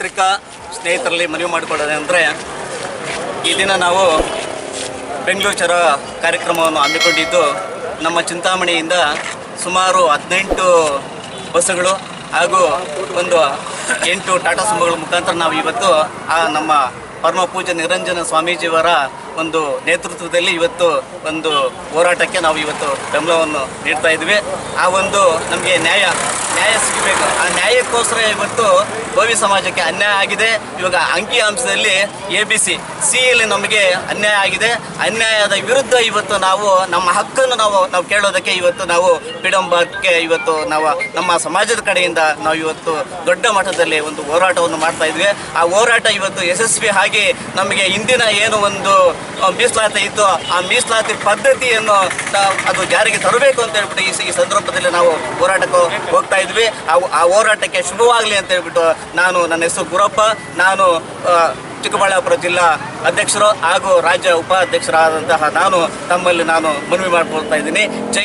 ಪತ್ರಿಕಾ ಸ್ನೇಹಿತರಲ್ಲಿ ಮನವಿ ಮಾಡಿಕೊಳ್ಳೋದಂದರೆ, ಈ ದಿನ ನಾವು ಬೆಂಗಳೂರು ಚಲೋ ಕಾರ್ಯಕ್ರಮವನ್ನು ಹಮ್ಮಿಕೊಂಡಿದ್ದು, ನಮ್ಮ ಚಿಂತಾಮಣಿಯಿಂದ ಸುಮಾರು 18 ಬಸ್ಸುಗಳು ಹಾಗೂ ಒಂದು 8 ಟಾಟಾ ಸುಮೋಗಳ ಮುಖಾಂತರ ನಾವು ಇವತ್ತು ನಮ್ಮ ಪರಮ ಪೂಜ್ಯ ನಿರಂಜನ ಸ್ವಾಮೀಜಿಯವರ ಒಂದು ನೇತೃತ್ವದಲ್ಲಿ ಇವತ್ತು ಒಂದು ಹೋರಾಟಕ್ಕೆ ನಾವು ಇವತ್ತು ಬೆಂಬಲವನ್ನು ನೀಡ್ತಾ ಇದ್ವಿ. ಆ ಒಂದು ನಮಗೆ ನ್ಯಾಯ ಸಿಗಬೇಕು. ಆ ನ್ಯಾಯಕ್ಕೋಸ್ಕರ ಇವತ್ತು ಭೋವಿ ಸಮಾಜಕ್ಕೆ ಅನ್ಯಾಯ ಆಗಿದೆ. ಇವಾಗ ಅಂಕಿಅಂಶದಲ್ಲಿ ABC Cಯಲ್ಲಿ ನಮಗೆ ಅನ್ಯಾಯ ಆಗಿದೆ. ಅನ್ಯಾಯದ ವಿರುದ್ಧ ಇವತ್ತು ನಾವು ನಮ್ಮ ಹಕ್ಕನ್ನು ನಾವು ಕೇಳೋದಕ್ಕೆ ಇವತ್ತು ನಾವು ವಿಡಂಬಕ್ಕೆ ಇವತ್ತು ನಾವು ನಮ್ಮ ಸಮಾಜದ ಕಡೆಯಿಂದ ನಾವು ಇವತ್ತು ದೊಡ್ಡ ಮಟ್ಟದಲ್ಲಿ ಒಂದು ಹೋರಾಟವನ್ನು ಮಾಡ್ತಾ ಇದ್ವಿ. ಆ ಹೋರಾಟ ಇವತ್ತು ಯಶಸ್ವಿ ಆಗಿ ನಮಗೆ ಇಂದಿನ ಏನು ಒಂದು ಮೀಸಲಾತಿ ಇತ್ತು, ಆ ಮೀಸಲಾತಿ ಪದ್ಧತಿಯನ್ನು ಅದು ಜಾರಿಗೆ ತರಬೇಕು ಅಂತ ಹೇಳ್ಬಿಟ್ಟು ಈ ಸಂದರ್ಭದಲ್ಲಿ ನಾವು ಹೋರಾಟಕ್ಕೆ ಹೋಗ್ತಾ ಇದ್ವಿ. ಆ ಹೋರಾಟಕ್ಕೆ ಶುಭವಾಗಲಿ ಅಂತ ಹೇಳ್ಬಿಟ್ಟು ನನ್ನ ಹೆಸರು ಗುರಪ್ಪ, ನಾನು ಚಿಕ್ಕಬಳ್ಳಾಪುರ ಜಿಲ್ಲಾ ಅಧ್ಯಕ್ಷರು ಹಾಗೂ ರಾಜ್ಯ ಉಪಾಧ್ಯಕ್ಷರಾದಂತಹ ತಮ್ಮಲ್ಲಿ ನಾನು ಮನವಿ ಮಾಡಿಕೊಳ್ತಾ ಇದ್ದೀನಿ. ಜೈ